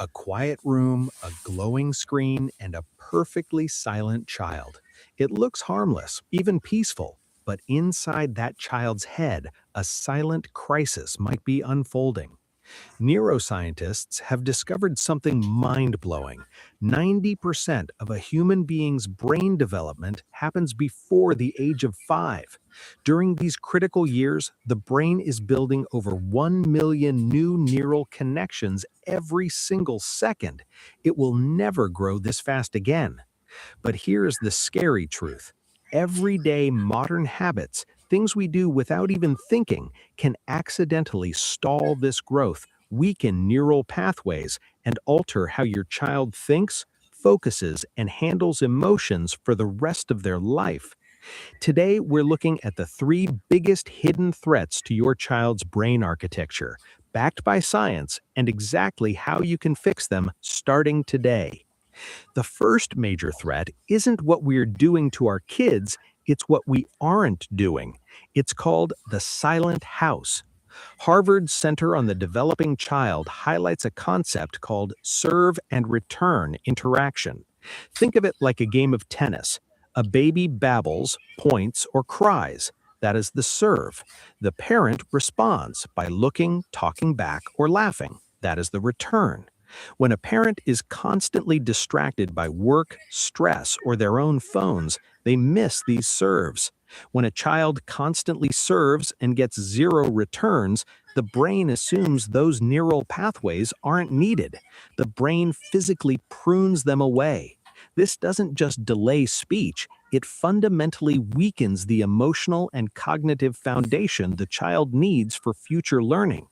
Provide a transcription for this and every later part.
A quiet room, a glowing screen, and a perfectly silent child. It looks harmless, even peaceful, but inside that child's head, a silent crisis might be unfolding. Neuroscientists have discovered something mind blowing. 90% of a human being's brain development happens before the age of 5. During these critical years, the brain is building over 1 million new neural connections every single second. It will never grow this fast again. But here's the scary truth: everyday modern habits, things we do without even thinking, can accidentally stall this growth, weaken neural pathways, and alter how your child thinks, focuses, and handles emotions for the rest of their life. Today, we're looking at the three biggest hidden threats to your child's brain architecture, backed by science, and exactly how you can fix them starting today. The first major threat isn't what we're doing to our kids, it's what we aren't doing. It's called the silent house. Harvard's Center on the Developing Child highlights a concept called serve and return interaction. Think of it like a game of tennis. A baby babbles, points, or cries. That is the serve. The parent responds by looking, talking back, or laughing. That is the return. When a parent is constantly distracted by work, stress, or their own phones, they miss these serves. When a child constantly serves and gets zero returns, the brain assumes those neural pathways aren't needed. The brain physically prunes them away. This doesn't just delay speech, it fundamentally weakens the emotional and cognitive foundation the child needs for future learning.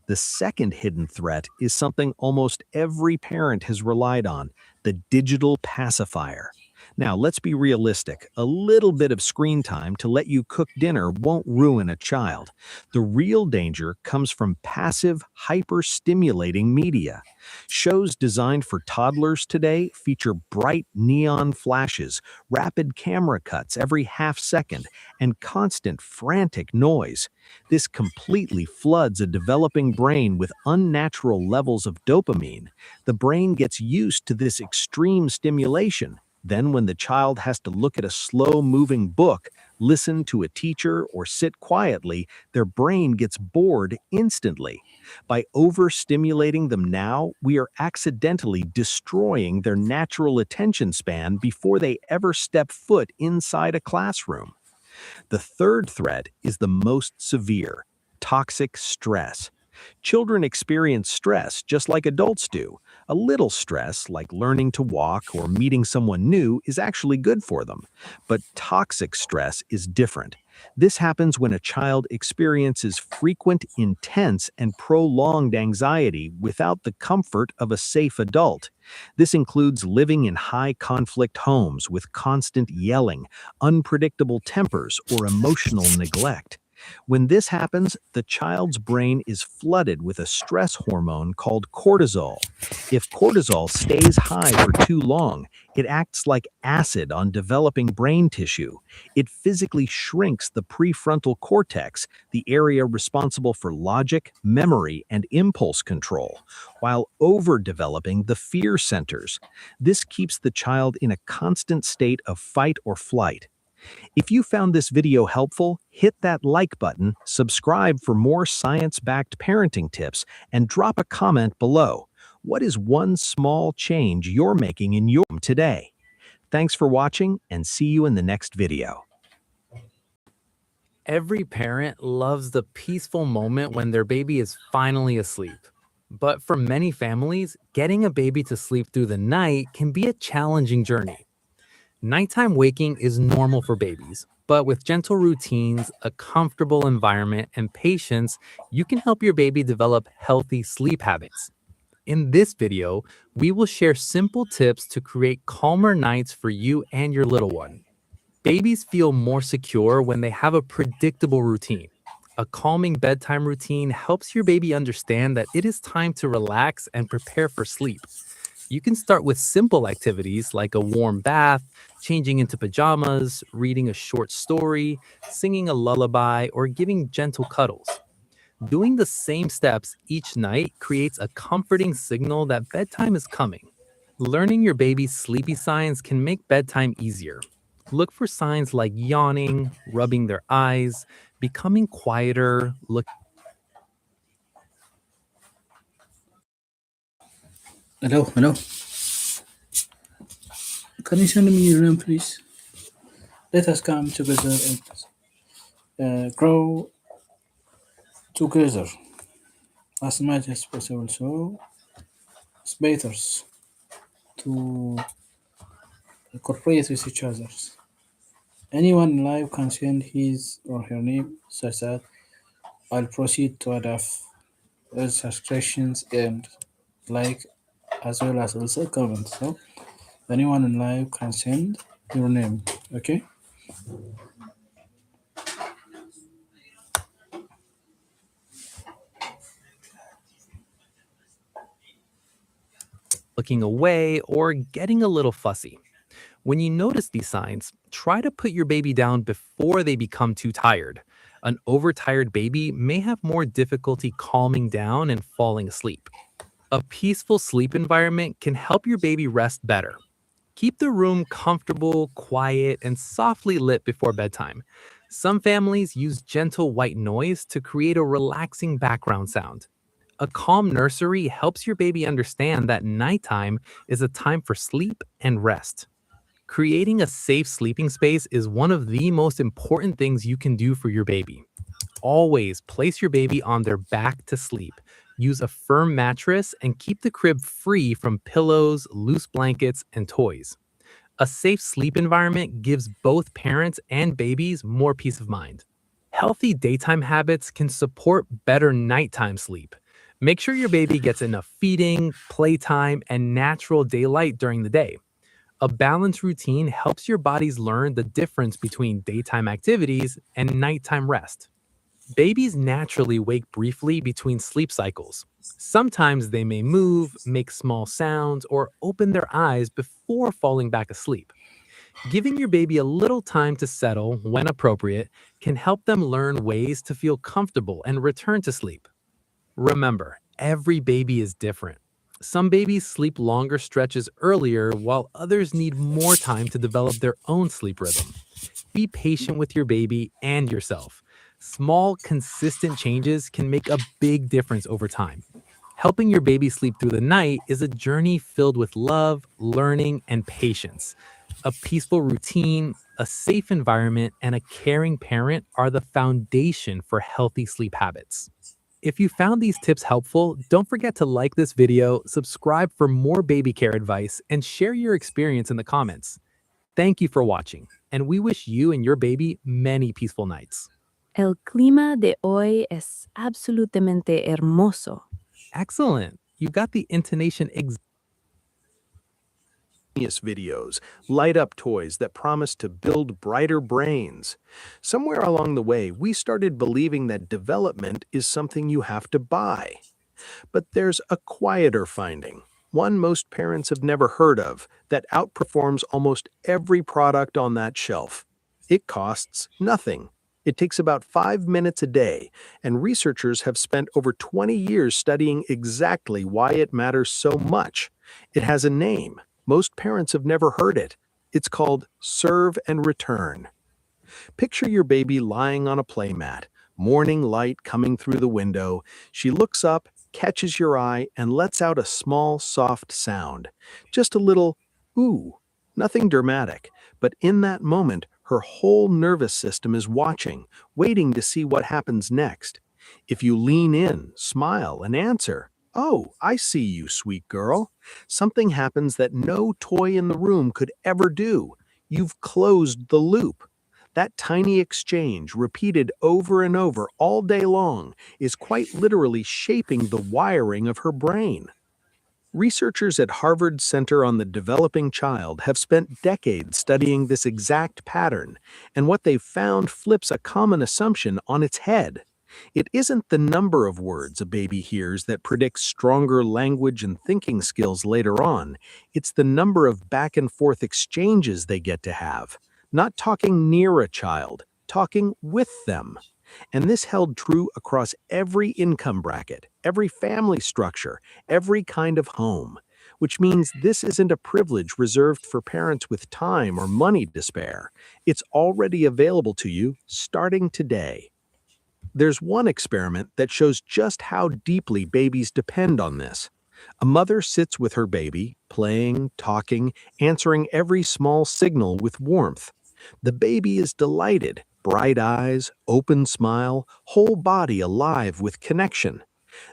The second hidden threat is something almost every parent has relied on: the digital pacifier. Now, let's be realistic. A little bit of screen time to let you cook dinner won't ruin a child. The real danger comes from passive, hyper-stimulating media. Shows designed for toddlers today feature bright neon flashes, rapid camera cuts every half second, and constant frantic noise. This completely floods a developing brain with unnatural levels of dopamine. The brain gets used to this extreme stimulation. Then, when the child has to look at a slow moving book, listen to a teacher, or sit quietly, their brain gets bored instantly. By overstimulating them now, we are accidentally destroying their natural attention span before they ever step foot inside a classroom. The third threat is the most severe: toxic stress. Children experience stress just like adults do. A little stress, like learning to walk or meeting someone new, is actually good for them. But toxic stress is different. This happens when a child experiences frequent, intense, and prolonged anxiety without the comfort of a safe adult. This includes living in high conflict homes with constant yelling, unpredictable tempers, or emotional neglect. When this happens, the child's brain is flooded with a stress hormone called cortisol. If cortisol stays high for too long, it acts like acid on developing brain tissue. It physically shrinks the prefrontal cortex, the area responsible for logic, memory, and impulse control, while overdeveloping the fear centers. This keeps the child in a constant state of fight or flight. If you found this video helpful, hit that like button, subscribe for more science-backed parenting tips, and drop a comment below. What is one small change you're making in your home today? Thanks for watching, and see you in the next video. Every parent loves the peaceful moment when their baby is finally asleep. But for many families, getting a baby to sleep through the night can be a challenging journey. Nighttime waking is normal for babies, but with gentle routines, a comfortable environment, and patience, you can help your baby develop healthy sleep habits. In this video, we will share simple tips to create calmer nights for you and your little one. Babies feel more secure when they have a predictable routine. A calming bedtime routine helps your baby understand that it is time to relax and prepare for sleep. You can start with simple activities like a warm bath, changing into pajamas, reading a short story, singing a lullaby, or giving gentle cuddles. Doing the same steps each night creates a comforting signal that bedtime is coming. Learning your baby's sleepy signs can make bedtime easier. Look for signs like yawning, rubbing their eyes, becoming quieter, looking Hello, hello. Can you send me your name, please? Let us come together and grow together as much as possible. So it's better to cooperate with each other. Anyone in live can send his or her name such that I'll proceed to adapt all subscriptions and like as well as also comments. So anyone in live can send your name. Okay. away or getting a little fussy. When you notice these signs, try to put your baby down before they become too tired. An overtired baby may have more difficulty calming down and falling asleep. A peaceful sleep environment can help your baby rest better. Keep the room comfortable, quiet, and softly lit before bedtime. Some families use gentle white noise to create a relaxing background sound. A calm nursery helps your baby understand that nighttime is a time for sleep and rest. Creating a safe sleeping space is one of the most important things you can do for your baby. Always place your baby on their back to sleep. Use a firm mattress and keep the crib free from pillows, loose blankets, and toys. A safe sleep environment gives both parents and babies more peace of mind. Healthy daytime habits can support better nighttime sleep. Make sure your baby gets enough feeding, playtime, and natural daylight during the day. A balanced routine helps your bodies learn the difference between daytime activities and nighttime rest. Babies naturally wake briefly between sleep cycles. Sometimes they may move, make small sounds, or open their eyes before falling back asleep. Giving your baby a little time to settle when appropriate can help them learn ways to feel comfortable and return to sleep. Remember, every baby is different. Some babies sleep longer stretches earlier, while others need more time to develop their own sleep rhythm. Be patient with your baby and yourself. Small, consistent changes can make a big difference over time. Helping your baby sleep through the night is a journey filled with love, learning, and patience. A peaceful routine, a safe environment, and a caring parent are the foundation for healthy sleep habits. If you found these tips helpful, don't forget to like this video, subscribe for more baby care advice, and share your experience in the comments. Thank you for watching, and we wish you and your baby many peaceful nights. El clima de hoy es absolutamente hermoso. Excellent. You got the intonation Videos, light up toys that promise to build brighter brains. Somewhere along the way, we started believing that development is something you have to buy. But there's a quieter finding, one most parents have never heard of, that outperforms almost every product on that shelf. It costs nothing. It takes about 5 minutes a day, and researchers have spent over 20 years studying exactly why it matters so much. It has a name. Most parents have never heard it. It's called Serve and Return. Picture your baby lying on a playmat, morning light coming through the window. She looks up, catches your eye, and lets out a small, soft sound. Just a little ooh, nothing dramatic, but in that moment, her whole nervous system is watching, waiting to see what happens next. If you lean in, smile, and answer, "Oh, I see you, sweet girl," something happens that no toy in the room could ever do. You've closed the loop. That tiny exchange, repeated over and over all day long, is quite literally shaping the wiring of her brain. Researchers at Harvard Center on the Developing Child have spent decades studying this exact pattern, and what they've found flips a common assumption on its head. It isn't the number of words a baby hears that predicts stronger language and thinking skills later on. It's the number of back and forth exchanges they get to have. Not talking near a child, talking with them. And this held true across every income bracket, every family structure, every kind of home, which means this isn't a privilege reserved for parents with time or money to spare. It's already available to you starting today. There's one experiment that shows just how deeply babies depend on this. A mother sits with her baby, playing, talking, answering every small signal with warmth. The baby is delighted, bright eyes, open smile, whole body alive with connection.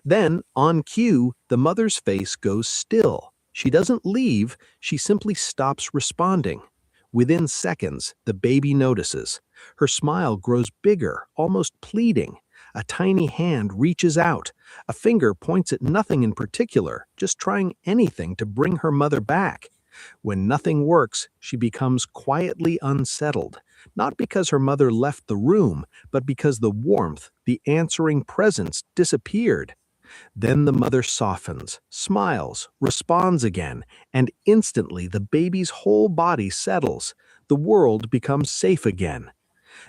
Then, on cue, the mother's face goes still. She doesn't leave, she simply stops responding. Within seconds, the baby notices. Her smile grows bigger, almost pleading. A tiny hand reaches out. A finger points at nothing in particular, just trying anything to bring her mother back. When nothing works, she becomes quietly unsettled, not because her mother left the room, but because the warmth, the answering presence, disappeared. Then the mother softens, smiles, responds again, and instantly the baby's whole body settles. The world becomes safe again.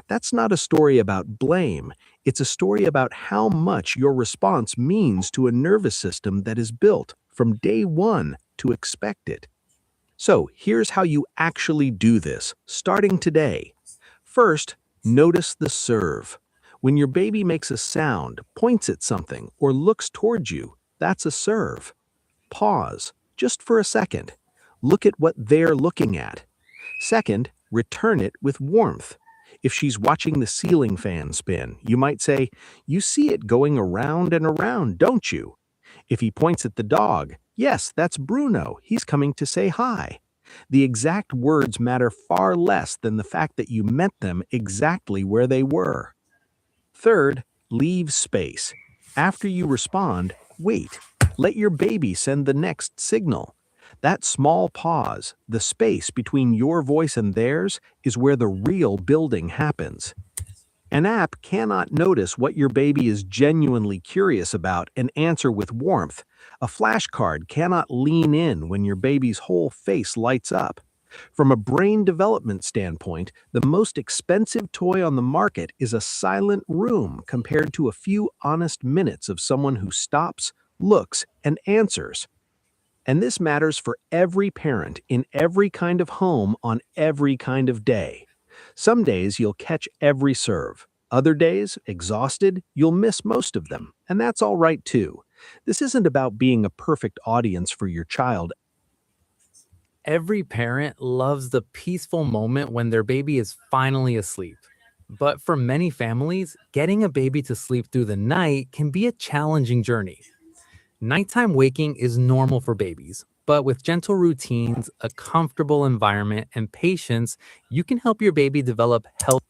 That's not a story about blame. It's a story about how much your response means to a nervous system that is built from day one to expect it. So here's how you actually do this, starting today. First, notice the serve. When your baby makes a sound, points at something, or looks towards you, that's a serve. Pause, just for a second. Look at what they're looking at. Second, return it with warmth. If she's watching the ceiling fan spin, you might say, "You see it going around and around, don't you?" If he points at the dog, "Yes, that's Bruno. He's coming to say hi." The exact words matter far less than the fact that you met them exactly where they were. Third, leave space. After you respond, wait. Let your baby send the next signal. That small pause, the space between your voice and theirs, is where the real building happens. An app cannot notice what your baby is genuinely curious about and answer with warmth. A flashcard cannot lean in when your baby's whole face lights up. From a brain development standpoint, the most expensive toy on the market is a silent room compared to a few honest minutes of someone who stops, looks, and answers. And this matters for every parent in every kind of home on every kind of day. Some days you'll catch every serve. Other days, exhausted, you'll miss most of them. And that's all right too. This isn't about being a perfect audience for your child. Every parent loves the peaceful moment when their baby is finally asleep. But for many families, getting a baby to sleep through the night can be a challenging journey. Nighttime waking is normal for babies, but with gentle routines, a comfortable environment, and patience, you can help your baby develop healthy